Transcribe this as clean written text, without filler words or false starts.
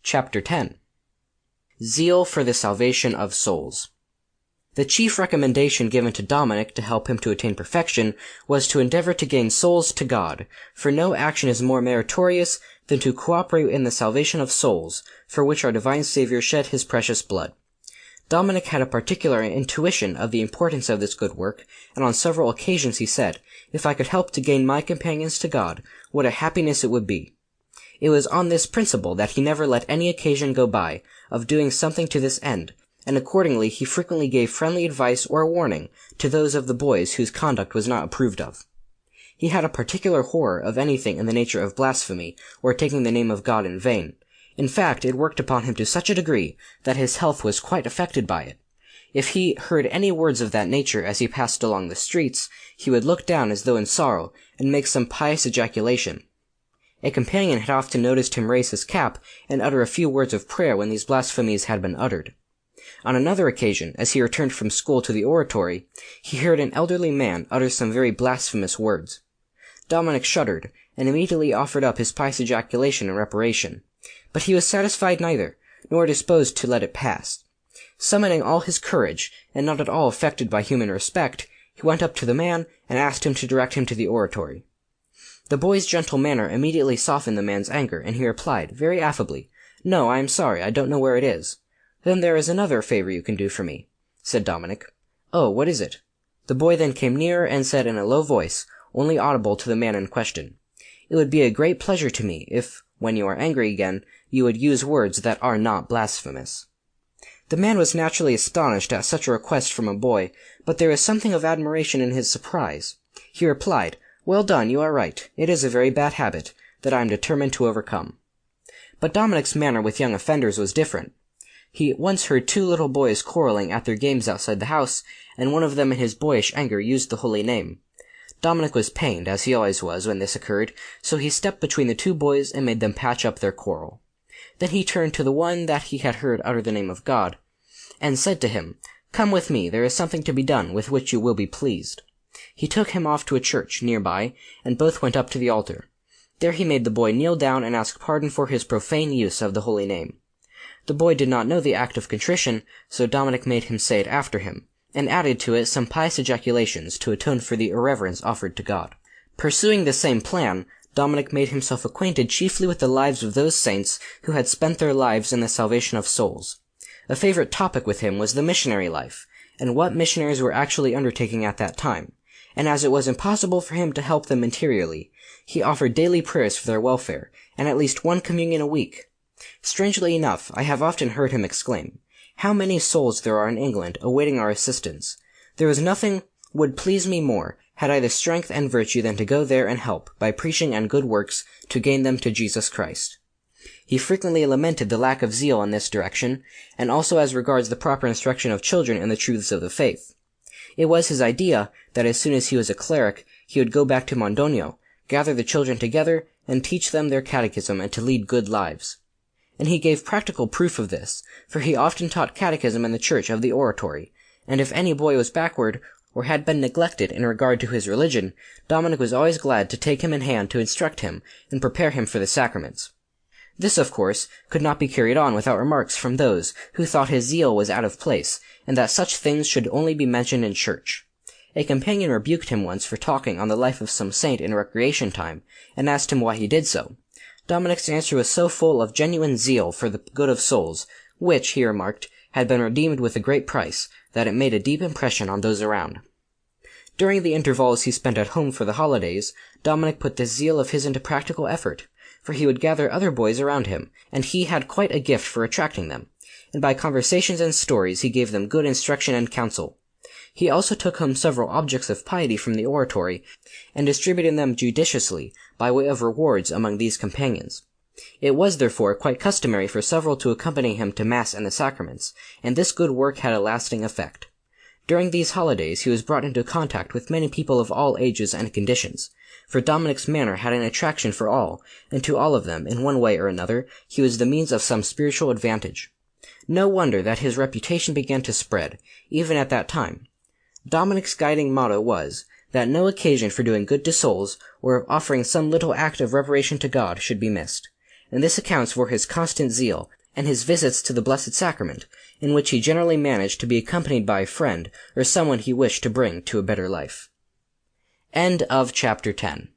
Chapter 10. Zeal for the Salvation of Souls. The chief recommendation given to Dominic to help him to attain perfection was to endeavor to gain souls to God, for no action is more meritorious than to cooperate in the salvation of souls, for which our divine Saviour shed his precious blood. Dominic had a particular intuition of the importance of this good work, and on several occasions he said, "If I could help to gain my companions to God, what a happiness it would be." It was on this principle that he never let any occasion go by of doing something to this end, and accordingly he frequently gave friendly advice or warning to those of the boys whose conduct was not approved of. He had a particular horror of anything in the nature of blasphemy, or taking the name of God in vain. In fact, it worked upon him to such a degree that his health was quite affected by it. If he heard any words of that nature as he passed along the streets, he would look down as though in sorrow, and make some pious ejaculation. A companion had often noticed him raise his cap and utter a few words of prayer when these blasphemies had been uttered. On another occasion, as he returned from school to the oratory, he heard an elderly man utter some very blasphemous words. Dominic shuddered, and immediately offered up his pious ejaculation in reparation. But he was satisfied neither, nor disposed to let it pass. Summoning all his courage, and not at all affected by human respect, he went up to the man and asked him to direct him to the oratory. The boy's gentle manner immediately softened the man's anger, and he replied, very affably, "No, I am sorry, I don't know where it is." "Then there is another favor you can do for me," said Dominic. "Oh, what is it?" The boy then came nearer and said in a low voice, only audible to the man in question, "It would be a great pleasure to me if, when you are angry again, you would use words that are not blasphemous." The man was naturally astonished at such a request from a boy, but there was something of admiration in his surprise. He replied, "Well done, you are right. It is a very bad habit, that I am determined to overcome." But Dominic's manner with young offenders was different. He once heard two little boys quarreling at their games outside the house, and one of them in his boyish anger used the holy name. Dominic was pained, as he always was when this occurred, so he stepped between the two boys and made them patch up their quarrel. Then he turned to the one that he had heard utter the name of God, and said to him, "Come with me, there is something to be done with which you will be pleased." He took him off to a church near by, and both went up to the altar. There he made the boy kneel down and ask pardon for his profane use of the holy name. The boy did not know the act of contrition, so Dominic made him say it after him, and added to it some pious ejaculations to atone for the irreverence offered to God. Pursuing the same plan, Dominic made himself acquainted chiefly with the lives of those saints who had spent their lives in the salvation of souls. A favorite topic with him was the missionary life, and what missionaries were actually undertaking at that time, and as it was impossible for him to help them materially, he offered daily prayers for their welfare, and at least one communion a week. Strangely enough, I have often heard him exclaim, "How many souls there are in England awaiting our assistance! There is nothing would please me more, had I the strength and virtue, than to go there and help, by preaching and good works, to gain them to Jesus Christ." He frequently lamented the lack of zeal in this direction, and also as regards the proper instruction of children in the truths of the faith. It was his idea that as soon as he was a cleric, he would go back to Mondonio, gather the children together, and teach them their catechism and to lead good lives. And he gave practical proof of this, for he often taught catechism in the church of the oratory, and if any boy was backward, or had been neglected in regard to his religion, Dominic was always glad to take him in hand to instruct him and prepare him for the sacraments. This, of course, could not be carried on without remarks from those who thought his zeal was out of place, and that such things should only be mentioned in church. A companion rebuked him once for talking on the life of some saint in recreation time, and asked him why he did so. Dominic's answer was so full of genuine zeal for the good of souls, which, he remarked, had been redeemed with a great price, that it made a deep impression on those around. During the intervals he spent at home for the holidays, Dominic put this zeal of his into practical effort, for he would gather other boys around him, and he had quite a gift for attracting them, and by conversations and stories he gave them good instruction and counsel. He also took home several objects of piety from the oratory, and distributed them judiciously, by way of rewards among these companions. It was, therefore, quite customary for several to accompany him to Mass and the sacraments, and this good work had a lasting effect. During these holidays he was brought into contact with many people of all ages and conditions, for Dominic's manner had an attraction for all, and to all of them, in one way or another, he was the means of some spiritual advantage. No wonder that his reputation began to spread, even at that time. Dominic's guiding motto was, that no occasion for doing good to souls, or of offering some little act of reparation to God, should be missed, and this accounts for his constant zeal and his visits to the Blessed Sacrament, in which he generally managed to be accompanied by a friend or someone he wished to bring to a better life. End of chapter 10.